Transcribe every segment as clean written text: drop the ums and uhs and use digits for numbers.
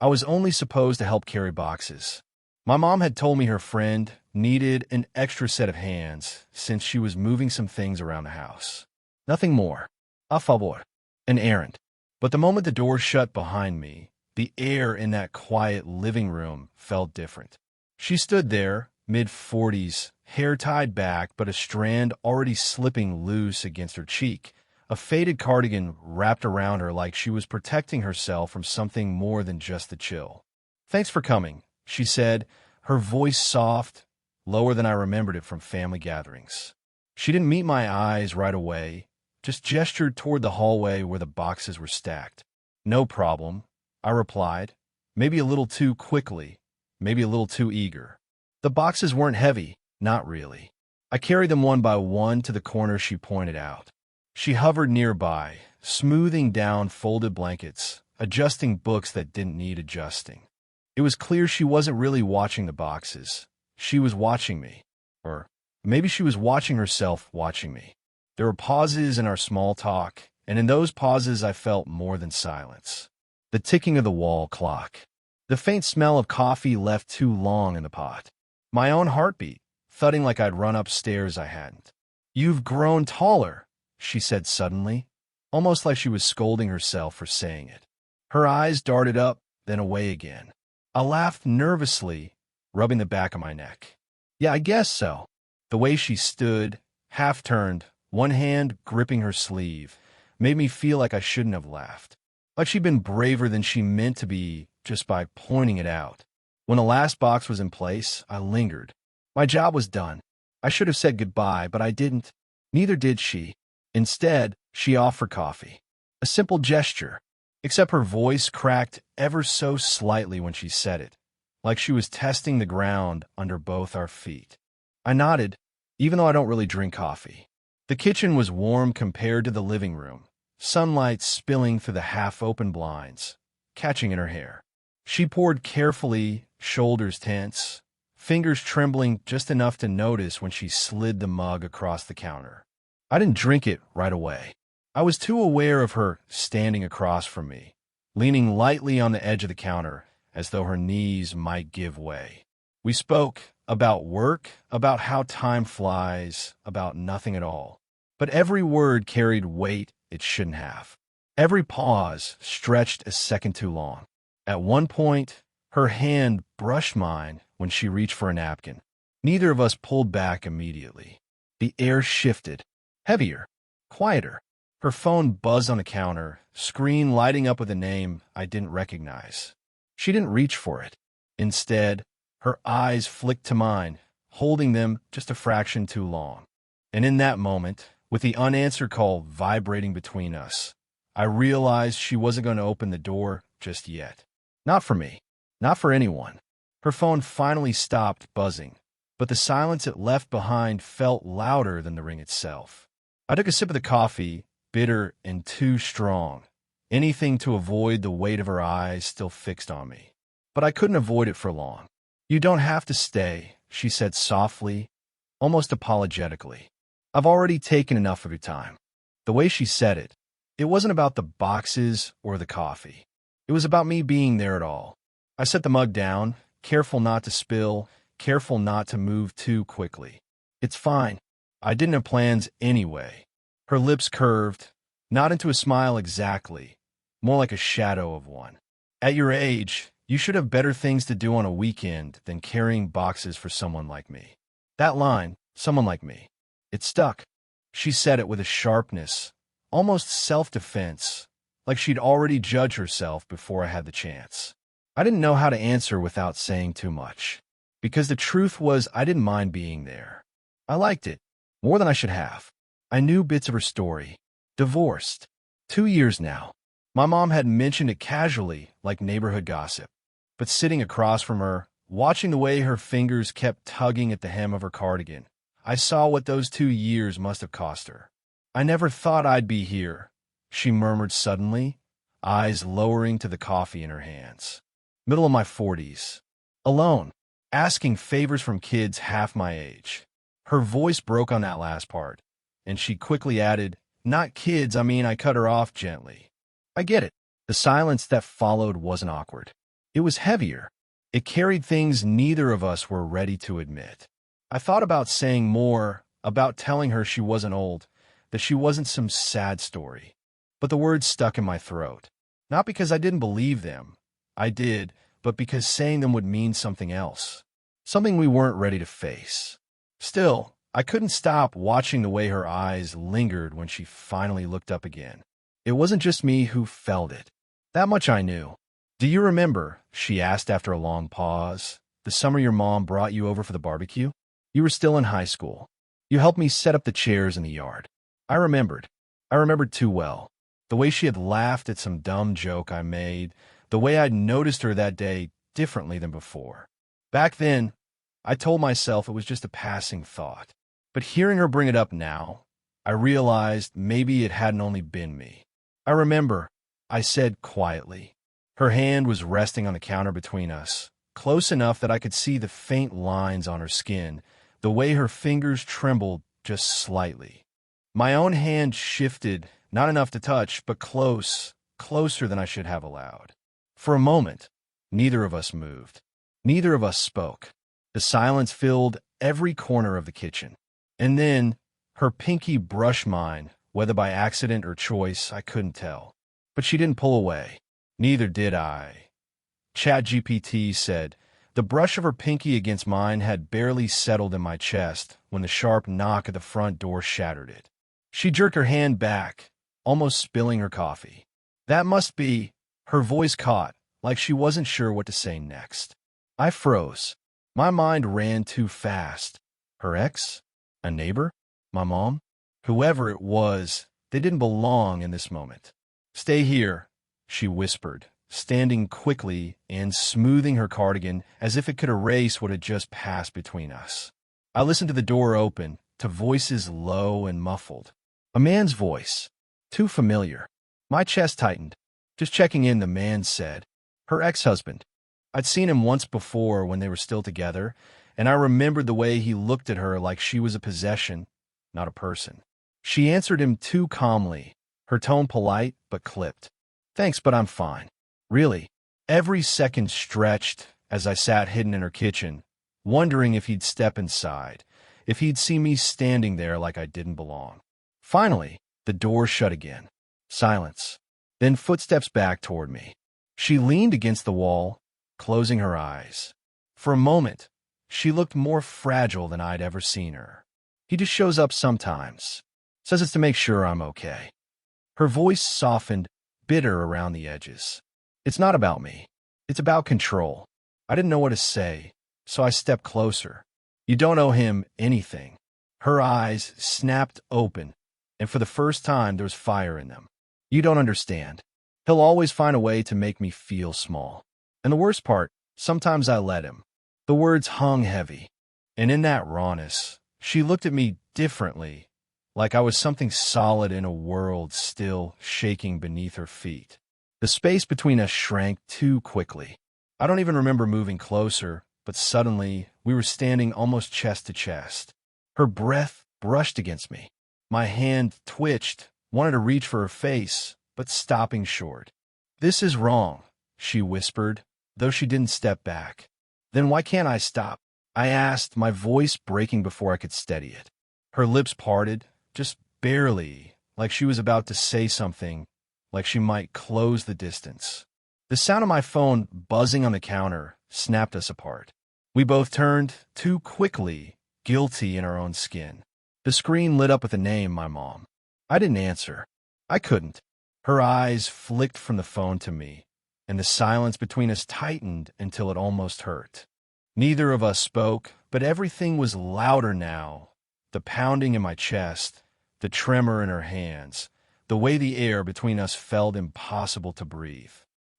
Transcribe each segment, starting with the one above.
I was only supposed to help carry boxes. My mom had told me her friend needed an extra set of hands since she was moving some things around the house. Nothing more. A favor. An errand. But the moment the door shut behind me, the air in that quiet living room felt different. She stood there, mid-40s, hair tied back but a strand already slipping loose against her cheek, a faded cardigan wrapped around her like she was protecting herself from something more than just the chill. "Thanks for coming," she said, her voice soft, lower than I remembered it from family gatherings. She didn't meet my eyes right away, just gestured toward the hallway where the boxes were stacked. "No problem," I replied, maybe a little too quickly, maybe a little too eager. The boxes weren't heavy, not really. I carried them one by one to the corner she pointed out. She hovered nearby, smoothing down folded blankets, adjusting books that didn't need adjusting. It was clear she wasn't really watching the boxes. She was watching me. Or maybe she was watching herself watching me. There were pauses in our small talk, and in those pauses I felt more than silence. The ticking of the wall clock. The faint smell of coffee left too long in the pot. My own heartbeat, thudding like I'd run upstairs I hadn't. "You've grown taller," she said suddenly, almost like she was scolding herself for saying it. Her eyes darted up, then away again. I laughed nervously, rubbing the back of my neck. "Yeah, I guess so." The way she stood, half-turned, one hand gripping her sleeve, made me feel like I shouldn't have laughed. Like she'd been braver than she meant to be just by pointing it out. When the last box was in place, I lingered. My job was done. I should have said goodbye, but I didn't. Neither did she. Instead, she offered coffee. A simple gesture, except her voice cracked ever so slightly when she said it, like she was testing the ground under both our feet. I nodded, even though I don't really drink coffee. The kitchen was warm compared to the living room, sunlight spilling through the half-open blinds, catching in her hair. She poured carefully, shoulders tense, fingers trembling just enough to notice when she slid the mug across the counter. I didn't drink it right away. I was too aware of her standing across from me, leaning lightly on the edge of the counter, as though her knees might give way. We spoke about work, about how time flies, about nothing at all. But every word carried weight it shouldn't have. Every pause stretched a second too long. At one point, her hand brushed mine when she reached for a napkin. Neither of us pulled back immediately. The air shifted, heavier, quieter. Her phone buzzed on the counter, screen lighting up with a name I didn't recognize. She didn't reach for it. Instead, her eyes flicked to mine, holding them just a fraction too long. And in that moment, with the unanswered call vibrating between us, I realized she wasn't going to open the door just yet. Not for me. Not for anyone. Her phone finally stopped buzzing, but the silence it left behind felt louder than the ring itself. I took a sip of the coffee, bitter and too strong, anything to avoid the weight of her eyes still fixed on me. But I couldn't avoid it for long. "You don't have to stay," she said softly, almost apologetically. "I've already taken enough of your time." The way she said it, it wasn't about the boxes or the coffee. It was about me being there at all. I set the mug down, careful not to spill, careful not to move too quickly. "It's fine. I didn't have plans anyway." Her lips curved, not into a smile exactly, more like a shadow of one. "At your age, you should have better things to do on a weekend than carrying boxes for someone like me." That line, someone like me, it stuck. She said it with a sharpness, almost self-defense, like she'd already judged herself before I had the chance. I didn't know how to answer without saying too much, because the truth was I didn't mind being there. I liked it, more than I should have. I knew bits of her story. Divorced. 2 years now. My mom had mentioned it casually, like neighborhood gossip. But sitting across from her, watching the way her fingers kept tugging at the hem of her cardigan, I saw what those 2 years must have cost her. "I never thought I'd be here," she murmured suddenly, eyes lowering to the coffee in her hands. Middle of my 40s. Alone. Asking favors from kids half my age. Her voice broke on that last part, and she quickly added, "Not kids, I cut her off gently." I get it. The silence that followed wasn't awkward. It was heavier. It carried things neither of us were ready to admit. I thought about saying more, about telling her she wasn't old, that she wasn't some sad story. But the words stuck in my throat. Not because I didn't believe them. I did, but because saying them would mean something else. Something we weren't ready to face. Still, I couldn't stop watching the way her eyes lingered when she finally looked up again. It wasn't just me who felt it. That much I knew. "Do you remember," she asked after a long pause, "the summer your mom brought you over for the barbecue? You were still in high school. You helped me set up the chairs in the yard." I remembered. I remembered too well. The way she had laughed at some dumb joke I made, the way I'd noticed her that day differently than before. Back then, I told myself it was just a passing thought. But hearing her bring it up now, I realized maybe it hadn't only been me. "I remember," I said quietly. Her hand was resting on the counter between us, close enough that I could see the faint lines on her skin, the way her fingers trembled just slightly. My own hand shifted, not enough to touch, but closer than I should have allowed. For a moment, neither of us moved. Neither of us spoke. The silence filled every corner of the kitchen. And then, her pinky brushed mine, whether by accident or choice, I couldn't tell. But she didn't pull away. Neither did I. ChatGPT said, the brush of her pinky against mine had barely settled in my chest when the sharp knock at the front door shattered it. She jerked her hand back, almost spilling her coffee. "That must be," her voice caught, like she wasn't sure what to say next. I froze. My mind ran too fast. Her ex? A neighbor? My mom? Whoever it was, they didn't belong in this moment. "Stay here," she whispered, standing quickly and smoothing her cardigan as if it could erase what had just passed between us. I listened to the door open, to voices low and muffled. A man's voice. Too familiar. My chest tightened. "Just checking in," the man said. Her ex-husband. I'd seen him once before when they were still together, and I remembered the way he looked at her like she was a possession, not a person. She answered him too calmly, her tone polite but clipped. "Thanks, but I'm fine. Really." Every second stretched as I sat hidden in her kitchen, wondering if he'd step inside, if he'd see me standing there like I didn't belong. Finally, the door shut again. Silence. Then footsteps back toward me. She leaned against the wall, closing her eyes. For a moment, she looked more fragile than I'd ever seen her. "He just shows up sometimes. Says it's to make sure I'm okay." Her voice softened, bitter around the edges. "It's not about me. It's about control." I didn't know what to say, so I stepped closer. "You don't owe him anything." Her eyes snapped open, and for the first time there was fire in them. "You don't understand. He'll always find a way to make me feel small. And the worst part, sometimes I let him." The words hung heavy, and in that rawness, she looked at me differently, like I was something solid in a world still shaking beneath her feet. The space between us shrank too quickly. I don't even remember moving closer, but suddenly we were standing almost chest to chest. Her breath brushed against me. My hand twitched, wanted to reach for her face, but stopping short. "This is wrong," she whispered, though she didn't step back. "Then why can't I stop?" I asked, my voice breaking before I could steady it. Her lips parted, just barely, like she was about to say something, like she might close the distance. The sound of my phone buzzing on the counter snapped us apart. We both turned, too quickly, guilty in our own skin. The screen lit up with a name, my mom. I didn't answer. I couldn't. Her eyes flicked from the phone to me, and the silence between us tightened until it almost hurt. Neither of us spoke, but everything was louder now. The pounding in my chest, the tremor in her hands, the way the air between us felt impossible to breathe.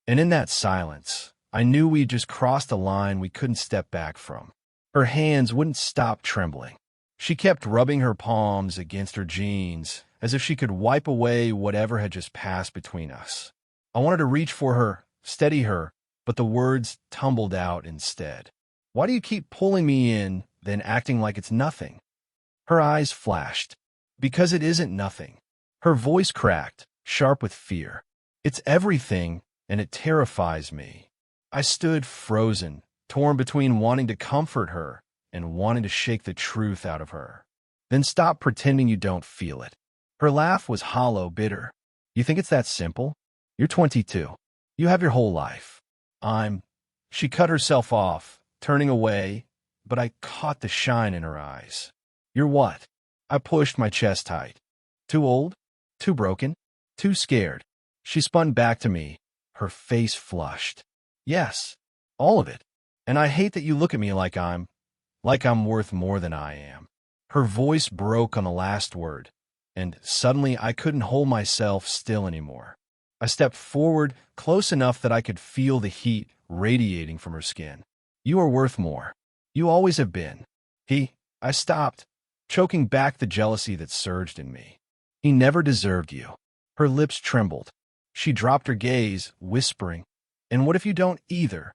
And in that silence, I knew we'd just crossed a line we couldn't step back from. Her hands wouldn't stop trembling. She kept rubbing her palms against her jeans, as if she could wipe away whatever had just passed between us. I wanted to reach for her, steady her, but the words tumbled out instead. "Why do you keep pulling me in, then acting like it's nothing?" Her eyes flashed. "Because it isn't nothing." Her voice cracked, sharp with fear. "It's everything, and it terrifies me." I stood frozen, torn between wanting to comfort her and wanting to shake the truth out of her. Then stop pretending you don't feel it. Her laugh was hollow, bitter. You think it's that simple? You're 22. You have your whole life. She cut herself off, turning away, but I caught the shine in her eyes. You're what? I pushed my chest tight. Too old? Too broken? Too scared? She spun back to me, her face flushed. Yes, all of it. And I hate that you look at me like I'm worth more than I am. Her voice broke on the last word, and suddenly I couldn't hold myself still anymore. I stepped forward close enough that I could feel the heat radiating from her skin. You are worth more. You always have been. I stopped, choking back the jealousy that surged in me. He never deserved you. Her lips trembled. She dropped her gaze, whispering, and what if you don't either?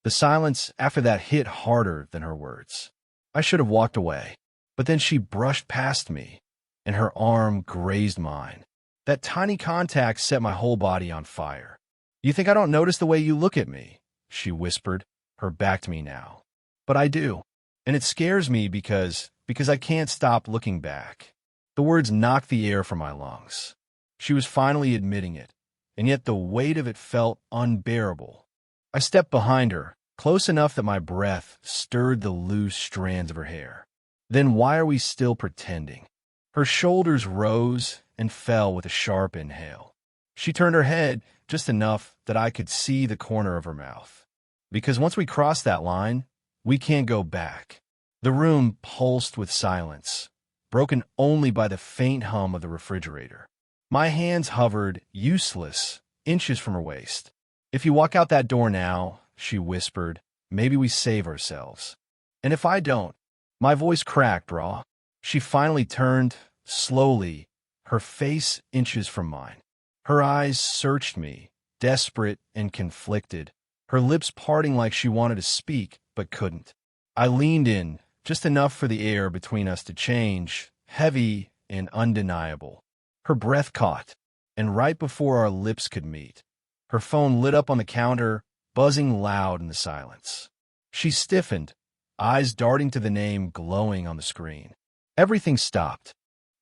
The silence after that hit harder than her words. I should have walked away, but then she brushed past me, and her arm grazed mine. That tiny contact set my whole body on fire. You think I don't notice the way you look at me? She whispered, her back to me now. But I do, and it scares me because I can't stop looking back. The words knocked the air from my lungs. She was finally admitting it, and yet the weight of it felt unbearable. I stepped behind her, close enough that my breath stirred the loose strands of her hair. Then why are we still pretending? Her shoulders rose and fell with a sharp inhale. She turned her head just enough that I could see the corner of her mouth. Because once we cross that line, we can't go back. The room pulsed with silence, broken only by the faint hum of the refrigerator. My hands hovered, useless, inches from her waist. If you walk out that door now, she whispered, maybe we save ourselves. And if I don't, my voice cracked raw. She finally turned, slowly, her face inches from mine. Her eyes searched me, desperate and conflicted, her lips parting like she wanted to speak but couldn't. I leaned in, just enough for the air between us to change, heavy and undeniable. Her breath caught, and right before our lips could meet, her phone lit up on the counter, buzzing loud in the silence. She stiffened, eyes darting to the name glowing on the screen. Everything stopped.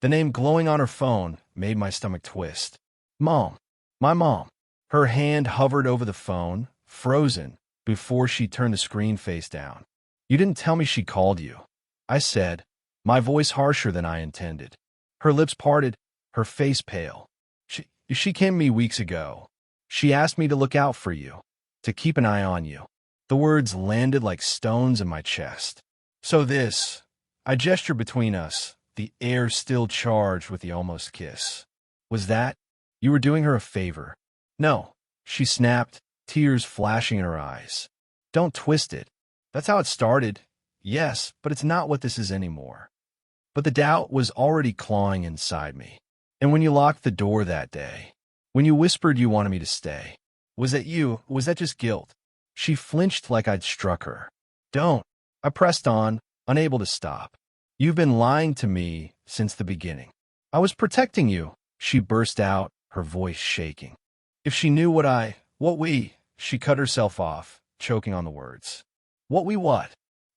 The name glowing on her phone made my stomach twist. Mom. My mom. Her hand hovered over the phone, frozen, before she turned the screen face down. You didn't tell me she called you. I said, my voice harsher than I intended. Her lips parted, her face pale. She came to me weeks ago. She asked me to look out for you, to keep an eye on you. The words landed like stones in my chest. So this, I gestured between us, the air still charged with the almost kiss. Was that? You were doing her a favor. No, she snapped, tears flashing in her eyes. Don't twist it. That's how it started. Yes, but it's not what this is anymore. But the doubt was already clawing inside me. And when you locked the door that day, when you whispered you wanted me to stay, was that you? Was that just guilt? She flinched like I'd struck her. Don't. I pressed on, unable to stop. You've been lying to me since the beginning. I was protecting you, she burst out, her voice shaking. If she knew she cut herself off, choking on the words. What?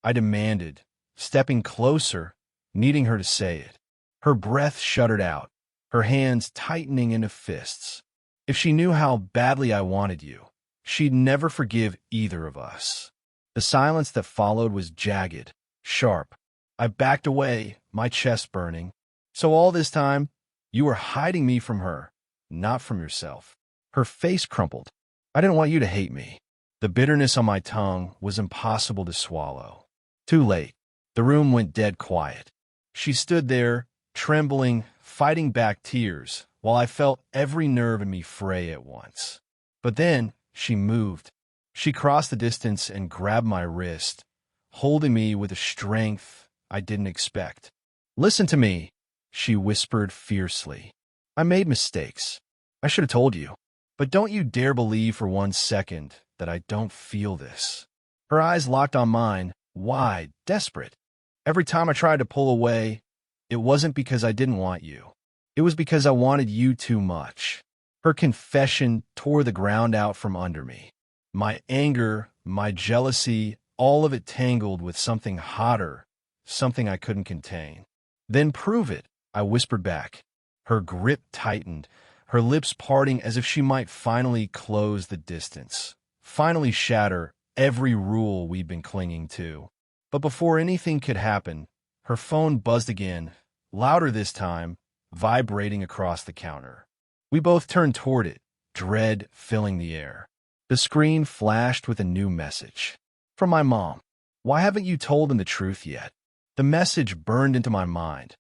I demanded, stepping closer, needing her to say it. Her breath shuddered out, her hands tightening into fists. If she knew how badly I wanted you, she'd never forgive either of us. The silence that followed was jagged, sharp. I backed away, my chest burning. So all this time, you were hiding me from her, not from yourself. Her face crumpled. I didn't want you to hate me. The bitterness on my tongue was impossible to swallow. Too late. The room went dead quiet. She stood there, trembling, fighting back tears, while I felt every nerve in me fray at once. But then, she moved. She crossed the distance and grabbed my wrist, holding me with a strength I didn't expect. Listen to me, she whispered fiercely. I made mistakes. I should have told you. But don't you dare believe for 1 second that I don't feel this. Her eyes locked on mine, wide, desperate. Every time I tried to pull away, it wasn't because I didn't want you. It was because I wanted you too much. Her confession tore the ground out from under me. My anger, my jealousy, all of it tangled with something hotter, something I couldn't contain. Then prove it, I whispered back. Her grip tightened, her lips parting as if she might finally close the distance, finally shatter every rule we'd been clinging to. But before anything could happen, her phone buzzed again, louder this time, vibrating across the counter. We both turned toward it, dread filling the air. The screen flashed with a new message. From my mom. Why haven't you told him the truth yet? The message burned into my mind.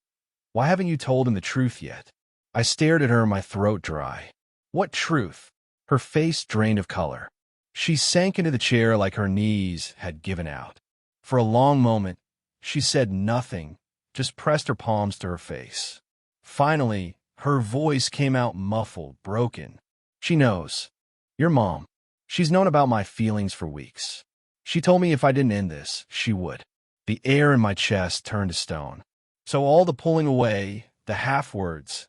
Why haven't you told him the truth yet? I stared at her, my throat dry. What truth? Her face drained of color. She sank into the chair like her knees had given out. For a long moment, she said nothing, just pressed her palms to her face. Finally, her voice came out muffled, broken. She knows. Your mom. She's known about my feelings for weeks. She told me if I didn't end this, she would. The air in my chest turned to stone. So all the pulling away, the half-words,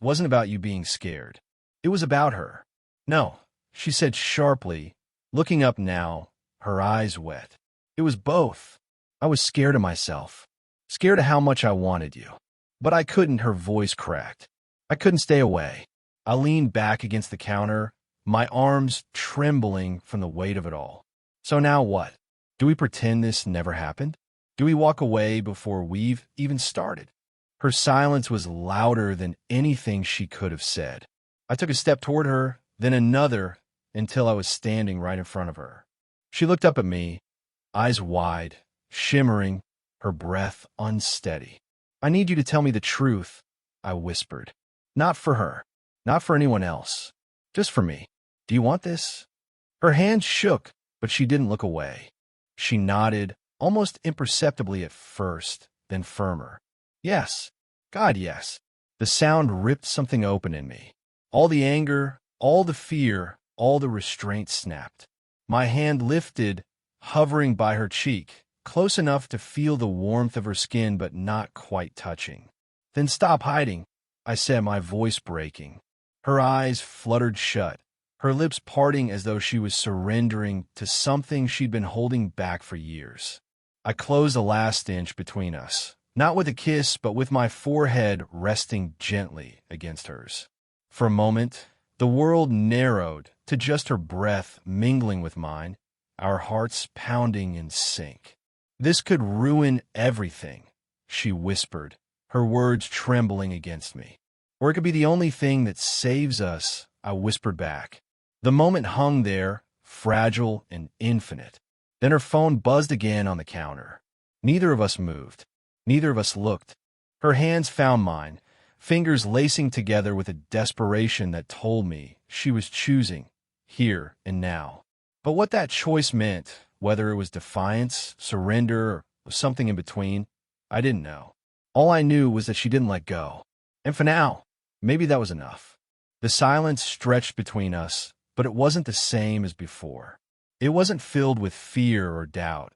wasn't about you being scared. It was about her. No, she said sharply, looking up now, her eyes wet. It was both. I was scared of myself, scared of how much I wanted you. But I couldn't, her voice cracked. I couldn't stay away. I leaned back against the counter, my arms trembling from the weight of it all. So now what? Do we pretend this never happened? Do we walk away before we've even started? Her silence was louder than anything she could have said. I took a step toward her, then another, until I was standing right in front of her. She looked up at me, eyes wide, shimmering, her breath unsteady. I need you to tell me the truth, I whispered. Not for her, not for anyone else, just for me. Do you want this? Her hand shook, but she didn't look away. She nodded, almost imperceptibly at first, then firmer. Yes. God, yes. The sound ripped something open in me. All the anger, all the fear, all the restraint snapped. My hand lifted, hovering by her cheek, close enough to feel the warmth of her skin but not quite touching. Then stop hiding, I said, my voice breaking. Her eyes fluttered shut, her lips parting as though she was surrendering to something she'd been holding back for years. I closed the last inch between us, not with a kiss, but with my forehead resting gently against hers. For a moment, the world narrowed to just her breath mingling with mine, our hearts pounding in sync. This could ruin everything, she whispered, her words trembling against me. Or it could be the only thing that saves us, I whispered back. The moment hung there, fragile and infinite. Then her phone buzzed again on the counter. Neither of us moved. Neither of us looked. Her hands found mine, fingers lacing together with a desperation that told me she was choosing, here and now. But what that choice meant, whether it was defiance, surrender, or something in between, I didn't know. All I knew was that she didn't let go. And for now, maybe that was enough. The silence stretched between us, but it wasn't the same as before. It wasn't filled with fear or doubt.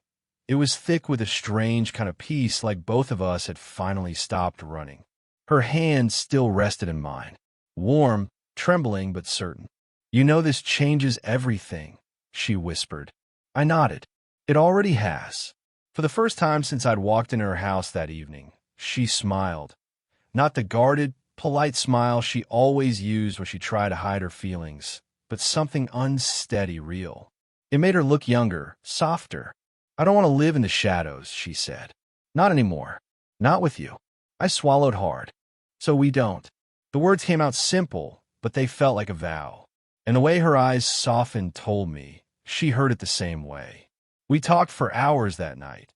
It was thick with a strange kind of peace, like both of us had finally stopped running. Her hand still rested in mine, warm, trembling, but certain. You know this changes everything, she whispered. I nodded. It already has. For the first time since I'd walked into her house that evening, she smiled. Not the guarded, polite smile she always used when she tried to hide her feelings, but something unsteady, real. It made her look younger, softer. I don't want to live in the shadows, she said. Not anymore. Not with you. I swallowed hard. So we don't. The words came out simple, but they felt like a vow. And the way her eyes softened told me she heard it the same way. We talked for hours that night.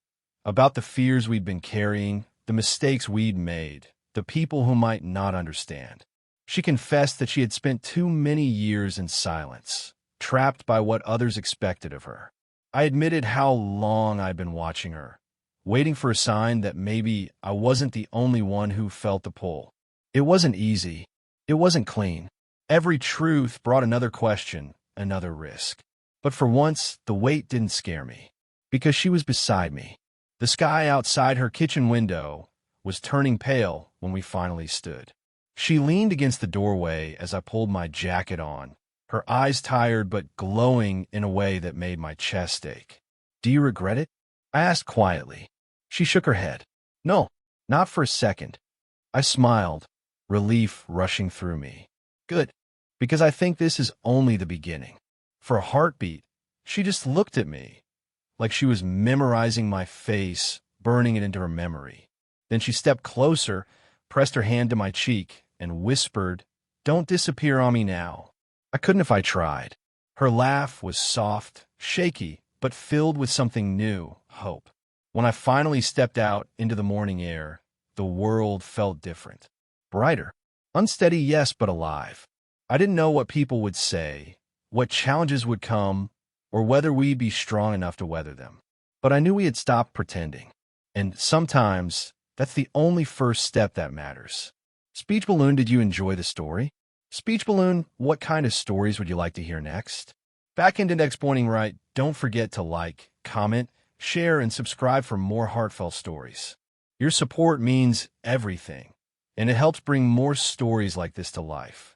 About the fears we'd been carrying, the mistakes we'd made, the people who might not understand. She confessed that she had spent too many years in silence, trapped by what others expected of her. I admitted how long I'd been watching her, waiting for a sign that maybe I wasn't the only one who felt the pull. It wasn't easy. It wasn't clean. Every truth brought another question, another risk. But for once, the weight didn't scare me, because she was beside me. The sky outside her kitchen window was turning pale when we finally stood. She leaned against the doorway as I pulled my jacket on, her eyes tired but glowing in a way that made my chest ache. "Do you regret it?" I asked quietly. She shook her head. "No, not for a second." I smiled, relief rushing through me. "Good, because I think this is only the beginning." For a heartbeat, she just looked at me, like she was memorizing my face, burning it into her memory. Then she stepped closer, pressed her hand to my cheek, and whispered, "Don't disappear on me now." I couldn't if I tried. Her laugh was soft, shaky, but filled with something new, hope. When I finally stepped out into the morning air, the world felt different. Brighter. Unsteady, yes, but alive. I didn't know what people would say, what challenges would come, or whether we'd be strong enough to weather them. But I knew we had stopped pretending. And sometimes, that's the only first step that matters. Speech Balloon, did you enjoy the story? Speech Balloon, what kind of stories would you like to hear next? Back into Next Pointing Right, don't forget to like, comment, share, and subscribe for more heartfelt stories. Your support means everything, and it helps bring more stories like this to life.